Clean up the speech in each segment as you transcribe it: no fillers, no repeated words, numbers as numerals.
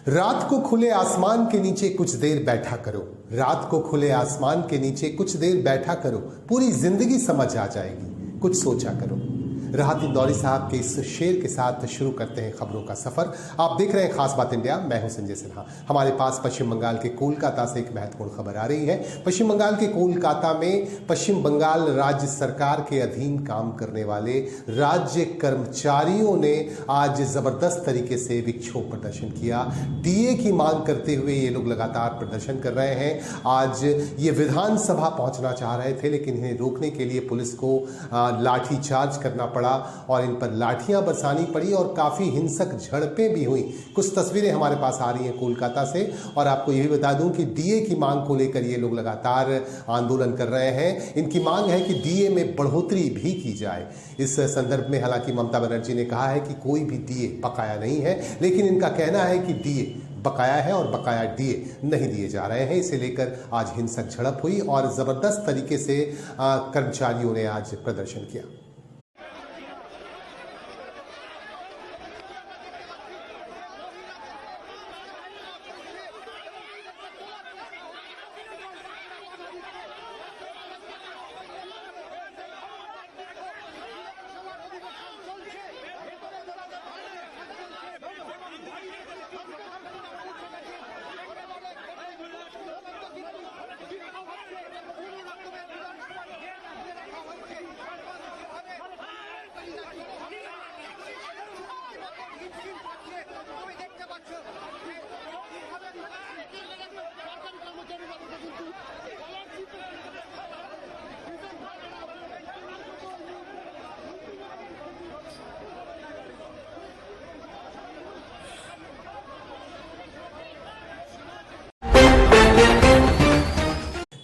रात को खुले आसमान के नीचे कुछ देर बैठा करो, रात को खुले आसमान के नीचे कुछ देर बैठा करो, पूरी जिंदगी समझ आ जाएगी, कुछ सोचा करो। राहत इंदौरी साहब के इस शेर के साथ शुरू करते हैं खबरों का सफर। आप देख रहे हैं खास बात इंडिया, मैं हूं संजय सिन्हा। हमारे पास पश्चिम बंगाल के कोलकाता से एक महत्वपूर्ण खबर आ रही है। पश्चिम बंगाल के कोलकाता में पश्चिम बंगाल राज्य सरकार के अधीन काम करने वाले राज्य कर्मचारियों ने आज जबरदस्त तरीके से विक्षोभ प्रदर्शन किया। डीए की मांग करते हुए ये लोग लगातार प्रदर्शन कर रहे हैं। आज ये विधानसभा पहुंचना चाह रहे थे, लेकिन इन्हें रोकने के लिए पुलिस को लाठी चार्ज करना पड़ा और इन पर लाठियां बरसानी पड़ी और काफी हिंसक झड़पें भी हुई। कुछ तस्वीरें हमारे पास आ रही हैं कोलकाता से। और आपको यह भी बता दूं कि डीए की मांग को लेकर ये लोग लगातार आंदोलन कर रहे हैं। इनकी मांग है कि डीए में बढ़ोतरी भी की जाए। इस संदर्भ में हालांकि ममता बनर्जी ने कहा है कि कोई भी डीए बकाया नहीं है, लेकिन इनका कहना है कि डीए बकाया है और बकाया डीए नहीं दिए जा रहे हैं। इसे लेकर आज हिंसक झड़प हुई और जबरदस्त तरीके से कर्मचारियों ने आज प्रदर्शन किया।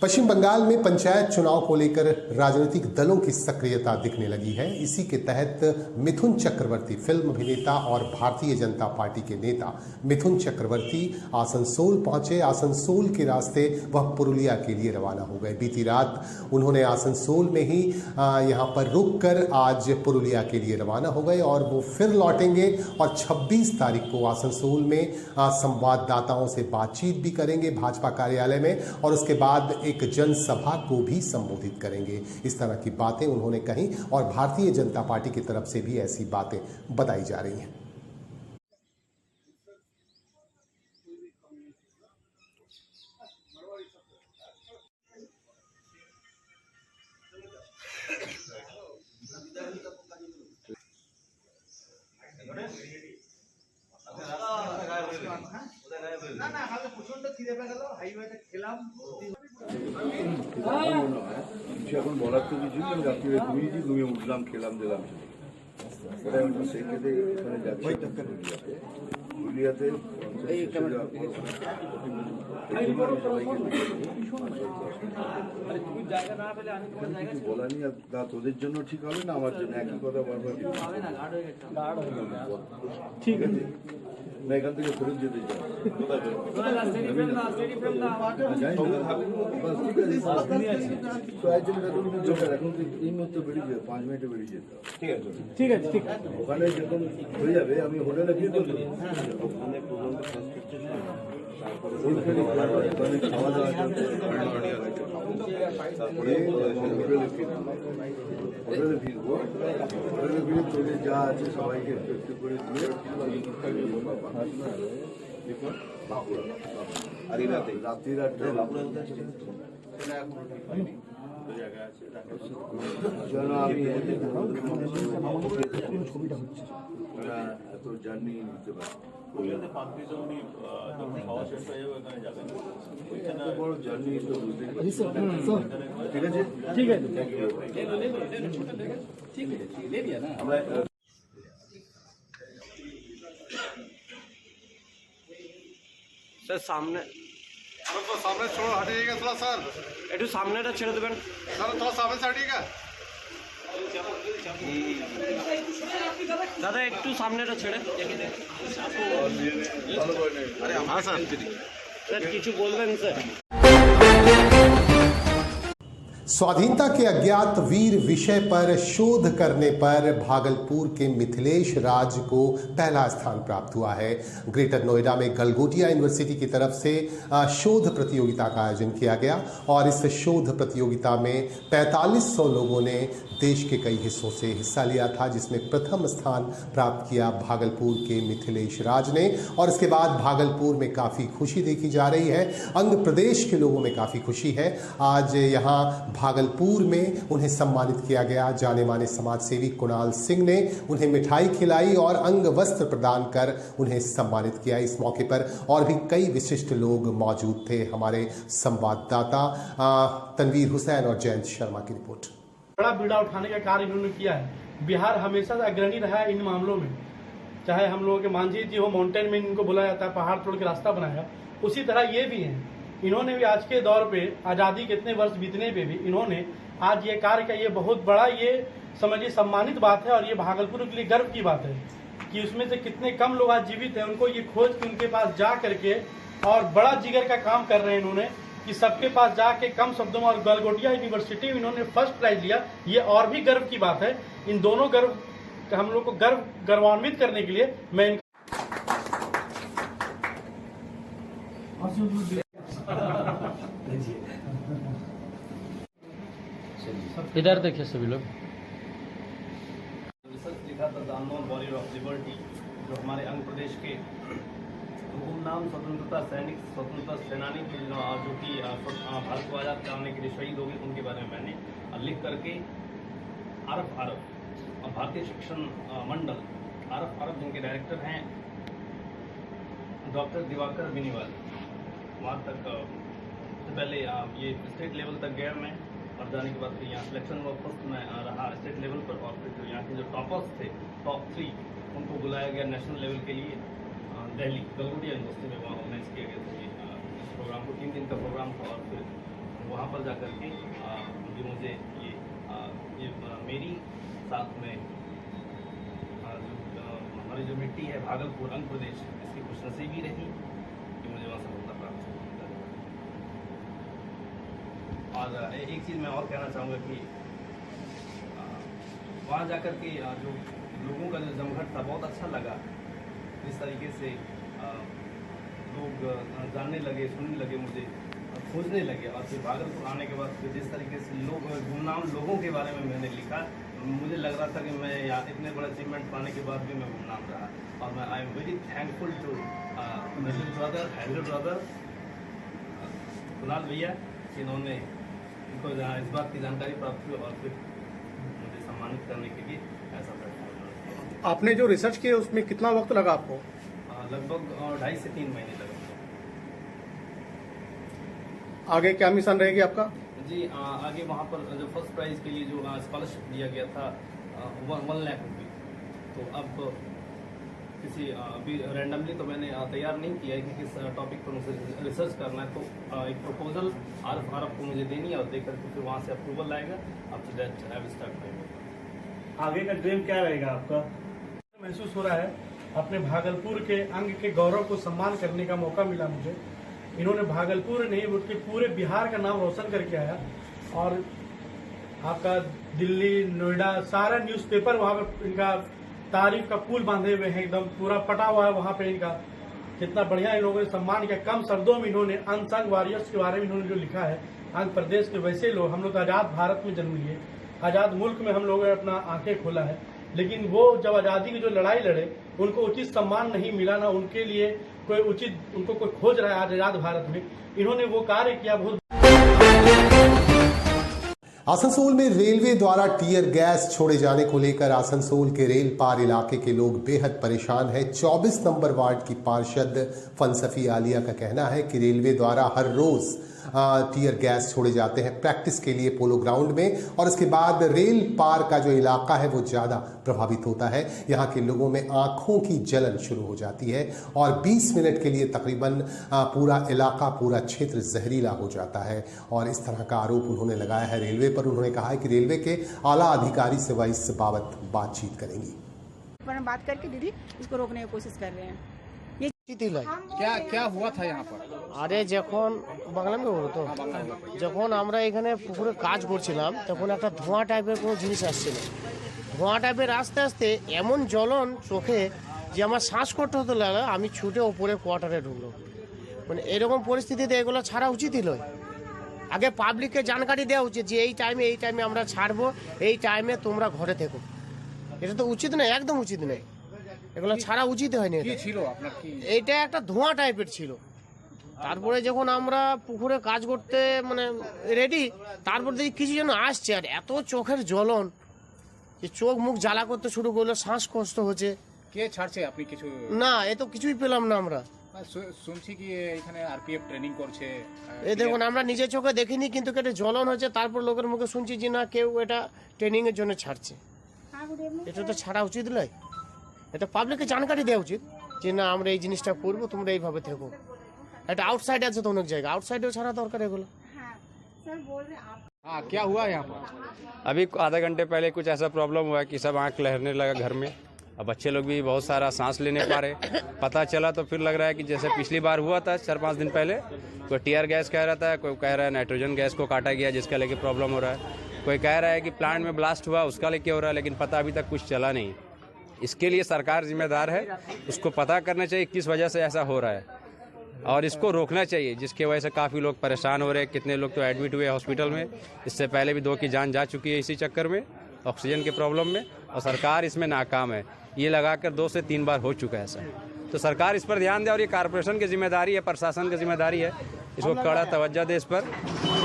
पश्चिम बंगाल में पंचायत चुनाव को लेकर राजनीतिक दलों की सक्रियता दिखने लगी है। इसी के तहत मिथुन चक्रवर्ती, फिल्म अभिनेता और भारतीय जनता पार्टी के नेता मिथुन चक्रवर्ती आसनसोल पहुंचे। आसनसोल के रास्ते वह पुरुलिया के लिए रवाना हो गए। बीती रात उन्होंने आसनसोल में ही यहां पर रुककर आज पुरुलिया के लिए रवाना हो गए और वो फिर लौटेंगे और 26 तारीख को आसनसोल में संवाददाताओं से बातचीत भी करेंगे भाजपा कार्यालय में, और उसके बाद एक जनसभा को भी संबोधित करेंगे। इस तरह की बातें उन्होंने कही और भारतीय जनता पार्टी की तरफ से भी ऐसी बातें बताई जा रही हैं। এখন বলার তো কিছু নেই, রাত্রিরে ঘুমিয়ে উঠলাম, খেলাম দিলাম, ওটাই আমরা সেই খেতে ওখানে যাচ্ছি পুরুলিয়াতে। বলা নেই, তোদের জন্য ঠিক হবে না, আমার জন্য একই কথা বারবার ঠিক আছে না। এখান থেকে ফেরত যেতে চাই, এখন এই মুহূর্তে বেরিয়ে যাবে, 5 মিনিটে বেরিয়ে যেতে হবে। ঠিক আছে ঠিক আছে। ওখানে যখন হয়ে যাবে আমি হোটেলে গিয়ে দেবো, ওখানে খাওয়া দাওয়া তারপরে হোটেলে ফিরবো। হোটেলে ফিরে তোদের যা আছে সবাইকে একটু করে দিয়ে বাঁকুড়া। আর এই রাত্রির 8টায় বাঁকুড়া ছবিটা হচ্ছে এত জার্নি নিতে পারে। বড় জার্নি তো বুঝতে ঠিক আছে ঠিক আছে আমরা सर सामने तो सामने छोड़ो, हटिएगा थोड़ा सर, একটু সামনেটা ছেড়ে দেবেন सर थोड़ा सामने से हटिएगा। দাদা একটু সামনেটা ছেড়ে हाँ सर, স্যার কিছু বলবেন স্যার? स्वाधीनता के अज्ञात वीर विषय पर शोध करने पर भागलपुर के मिथिलेश राज को पहला स्थान प्राप्त हुआ है। ग्रेटर नोएडा में गलगोटिया यूनिवर्सिटी की तरफ से शोध प्रतियोगिता का आयोजन किया गया और इस शोध प्रतियोगिता में 4500 लोगों ने देश के कई हिस्सों से हिस्सा लिया था, जिसमें प्रथम स्थान प्राप्त किया भागलपुर के मिथिलेश राज ने। और इसके बाद भागलपुर में काफ़ी खुशी देखी जा रही है, अंग प्रदेश के लोगों में काफ़ी खुशी है। आज यहाँ भागलपुर में उन्हें सम्मानित किया गया। जाने माने समाज सेवी कुणाल सिंह ने उन्हें मिठाई खिलाई और अंग वस्त्र प्रदान कर उन्हें सम्मानित किया। इस मौके पर और भी कई विशिष्ट लोग मौजूद थे। हमारे संवाददाता तनवीर हुसैन और जयंत शर्मा की रिपोर्ट। बड़ा बीड़ा उठाने का कार्य इन्होंने किया है। बिहार हमेशा से अग्रणी रहा है इन मामलों में, चाहे हम लोगों के मांझी जी हो, माउंटेन में इनको बुलाया जाता है, पहाड़ तोड़ के रास्ता बनाया, उसी तरह ये भी हैं। इन्होंने भी आज के दौर पे आज़ादी के इतने वर्ष बीतने पे भी इन्होंने आज ये कार्य किया। ये बहुत बड़ा, ये समझिए सम्मानित बात है और ये भागलपुर के लिए गर्व की बात है कि उसमें से कितने कम लोग आज जीवित हैं। उनको ये खोज के उनके पास जा करके और बड़ा जिगर का काम कर रहे हैं इन्होंने कि सबके पास जाके कम शब्दों में, और गलगोटिया यूनिवर्सिटी में इन्होंने फर्स्ट प्राइज लिया। ये और भी गर्व की बात है। इन दोनों गर्व हम लोग को गौरवान्वित करने के लिए मैं इधर देखिए सभी लोग। रिसर्च लिखा था the unknown warrior of liberty, जो हमारे आंध्र प्रदेश के गुमनाम स्वतंत्रता सैनिक, स्वतंत्रता सेनानी जो कि भारत को आज़ाद कराने के लिए शहीद हो गए, उनके बारे में मैंने लिख करके आरफ भारतीय शिक्षण मंडल आरफ जिनके डायरेक्टर हैं डॉक्टर दिवाकर बेनीवाल, वहाँ तक सबसे पहले ये स्टेट लेवल तक गया मैं, और जाने के बाद फिर यहाँ सिलेक्शन हुआ। फर्स्ट में रहा स्टेट लेवल पर, और फिर जो यहाँ के जो टॉपर्स थे, टॉप 3, उनको बुलाया गया नेशनल लेवल के लिए दिल्ली गलगोटिया यूनिवर्सिटी में। वहाँ ऑर्गेनाइज किया गया था इस प्रोग्राम को, 3 दिन का प्रोग्राम था। और फिर वहाँ पर जा कर के मुझे ये मेरी साथ में हमारी जो मिट्टी है भागलपुर आंध्र प्रदेश, इसकी खुशनसीबी रही कि मुझे वहाँ सफलता प्राप्त हुई। और एक चीज़ मैं और कहना चाहूँगा कि वहाँ जाकर के जो लोगों का जो जमघट था बहुत अच्छा लगा। जिस तरीके से लोग जानने लगे, सुनने लगे, मुझे खोजने लगे। और फिर भागलपुर आने के बाद फिर जिस तरीके से लोग गुमनाम लोगों के बारे में मैंने लिखा, मुझे लग रहा था कि मैं यहाँ इतने बड़े अचीवमेंट पाने के बाद भी मैं गुमनाम रहा। और मैं I am very thankful to मेरे ब्रदर कुणाल भैया, जिन्होंने इनको इस बात की जानकारी प्राप्त हुई और फिर मुझे सम्मानित करने के लिए ऐसा फैसला। आपने जो रिसर्च किया उसमें कितना वक्त लगा आपको? लगभग 2.5 से 3 महीने लगे। आगे क्या मिशन रहेगी आपका? जी आगे वहाँ पर जो फर्स्ट प्राइज के लिए जो स्कॉलरशिप दिया गया था 1 लाख रुपये, तो अब किसी अभी रैंडमली तो मैंने तैयार नहीं किया है कि किस टॉपिक पर मुझे रिसर्च करना है। तो एक प्रपोजल आरफ को मुझे देनी है और देकर के फिर वहाँ से अप्रूवल आएगा। After that I will start. आगे का ड्रीम क्या रहेगा आपका? महसूस हो रहा है अपने भागलपुर के अंग के गौरव को सम्मान करने का मौका मिला मुझे। इन्होंने भागलपुर नहीं बल्कि पूरे बिहार का नाम रोशन करके आया। और आपका दिल्ली, नोएडा, सारा न्यूज़पेपर वहाँ पर इनका तारीफ का पुल बांधे हुए हैं, एकदम पूरा पटा हुआ है वहाँ पे इनका। कितना बढ़िया इन लोगों ने सम्मान किया। कम शब्दों में इन्होंने अनसंग वॉरियर्स के बारे में इन्होंने जो लिखा है, आंध्र प्रदेश के वैसे लोग, हम लोग आज़ाद भारत में जन्म लिए, आज़ाद मुल्क में हम लोगों ने अपना आंखें खोला है, लेकिन वो जब आज़ादी की जो लड़ाई लड़े उनको उचित सम्मान नहीं मिला, ना उनके लिए कोई उचित, उनको कोई खोज रहा है आज़ाद भारत में। इन्होंने वो कार्य किया। बहुत आसनसोल में रेलवे द्वारा टीयर गैस छोड़े जाने को लेकर आसनसोल के रेल पार इलाके के लोग बेहद परेशान हैं। 24 नंबर वार्ड की पार्षद फलसफी आलिया का कहना है कि रेलवे द्वारा हर रोज टीयर गैस छोड़े जाते हैं प्रैक्टिस के लिए पोलो ग्राउंड में, और इसके बाद रेल पार का जो इलाका है वो ज़्यादा प्रभावित होता है। यहाँ के लोगों में आंखों की जलन शुरू हो जाती है और 20 मिनट के लिए तकरीबन पूरा इलाका, पूरा क्षेत्र जहरीला हो जाता है। और इस तरह का आरोप उन्होंने लगाया है रेलवे पर। उन्होंने कहा है कि रेलवे के आला अधिकारी से वह इस बाबत बातचीत करेंगी। बात करके दीदी इसको रोकने की कोशिश कर रहे हैं। क्या हुआ था यहाँ पर? আরে যখন বাংলা में বলো তো যখন আমরা এখানে পুকুরে কাজ করছিলাম তখন একটা ধোঁয়া টাইপের কোনো জিনিস আসছিল। ধোঁয়া টাইপের আস্তে আস্তে এমন জ্বলন চোখে যে আমার শ্বাস করতে হতে লাগলো, আমি ছুটে ওপরে কোয়ার্টারে ঢুকলো। মানে এরকম পরিস্থিতিতে এগুলো ছাড়া উচিতই নয়। আগে পাবলিককে জানকারি দেওয়া উচিত যে এই টাইমে আমরা ছাড়বো, এই টাইমে তোমরা ঘরে থেকো। এটা তো উচিত নয়, একদম উচিত নয়, এগুলো ছাড়া উচিত হয়নি। এটা একটা ধোঁয়া টাইপের ছিল। তারপরে যখন আমরা পুকুরে কাজ করতে মানে রেডি, তারপর দেখি কিছু যেন আসছে, আর এত চোখের জ্বলন যে চোখ মুখ জ্বালা করতে শুরু করলো, শ্বাসকষ্ট হচ্ছে। কে ছাড়ছে আপনি কিছু? না, এ তো কিছুই পেলাম না আমরা। শুনছি কি এখানে আরপিএফ ট্রেনিং করছে। এই দেখুন, আমরা নিজের চোখে দেখিনি, কিন্তু এটা জ্বলন হচ্ছে। তারপর লোকের মুখে শুনছি যে না, কেউ এটা ট্রেনিং এর জন্য ছাড়ছে। এটা তো ছাড়া উচিত নয়। এটা পাবলিককে জানকারি দেওয়া উচিত যে না, আমরা এই জিনিসটা করবো, তোমরা এইভাবে থেকো। এটা আউটসাইড আছে তো অনেক জায়গা, আউটসাইডেও ছাড়া দরকার এগুলো। हाँ, क्या हुआ यहाँ पर? अभी आधा घंटे पहले कुछ ऐसा प्रॉब्लम हुआ कि सब आंख लहरने लगा घर में। अब बच्चे लोग भी बहुत सारा सांस लेने पा रहे। पता चला तो फिर लग रहा है कि जैसे पिछली बार हुआ था 4-5 दिन पहले, कोई टीयर गैस कह रहा था, कोई कह रहा है नाइट्रोजन गैस को काटा गया जिसका लेके प्रॉब्लम हो रहा है, कोई कह रहा है कि प्लांट में ब्लास्ट हुआ उसका लेके हो रहा है, लेकिन पता अभी तक कुछ चला नहीं। इसके लिए सरकार जिम्मेदार है, उसको पता करना चाहिए किस वजह से ऐसा हो रहा है और इसको रोकना चाहिए, जिसके वजह से काफ़ी लोग परेशान हो रहे हैं। कितने लोग तो एडमिट हुए हॉस्पिटल में, इससे पहले भी 2 की जान जा चुकी है इसी चक्कर में, ऑक्सीजन के प्रॉब्लम में। और सरकार इसमें नाकाम है। ये लगाकर 2 से 3 बार हो चुका है ऐसा। तो सरकार इस पर ध्यान दे, और ये कॉर्पोरेशन की जिम्मेदारी है, प्रशासन की जिम्मेदारी है, इसको कड़ा तवज्जो दे इस पर,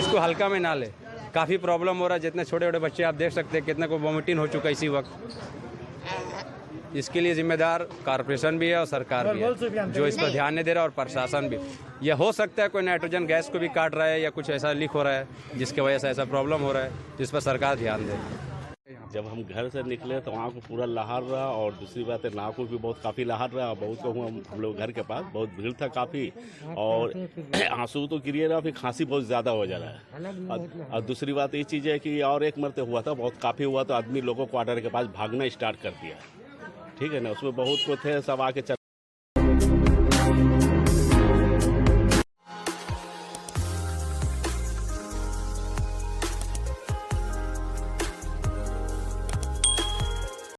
इसको हल्का में ना ले। काफ़ी प्रॉब्लम हो रहा है। जितने छोटे छोटे बच्चे आप देख सकते हैं, कितने को वॉमिटिंग हो चुका है इसी वक्त। इसके लिए जिम्मेदार कॉर्पोरेशन भी है और सरकार भी है, जो इस पर ध्यान नहीं दे रहा, और प्रशासन भी। यह हो सकता है कोई नाइट्रोजन गैस को भी काट रहा है या कुछ ऐसा लीक हो रहा है जिसकी वजह से ऐसा प्रॉब्लम हो रहा है, जिस पर सरकार ध्यान दे। जब हम घर से निकले तो वहाँ को पूरा लहर रहा, और दूसरी बात है नाव को भी बहुत काफ़ी लहर रहा। बहुत को हम लोग घर के पास बहुत भीड़ था काफ़ी, और आंसू तो गिरिए रहा, फिर खांसी बहुत ज़्यादा हो जा रहा है। और दूसरी बात ये चीज़ है कि और एक मरते हुआ था, बहुत काफ़ी हुआ तो आदमी लोगों क्वार्टर के पास भागना स्टार्ट कर दिया, ठीक है ना। उसमें बहुत को थे, सब आके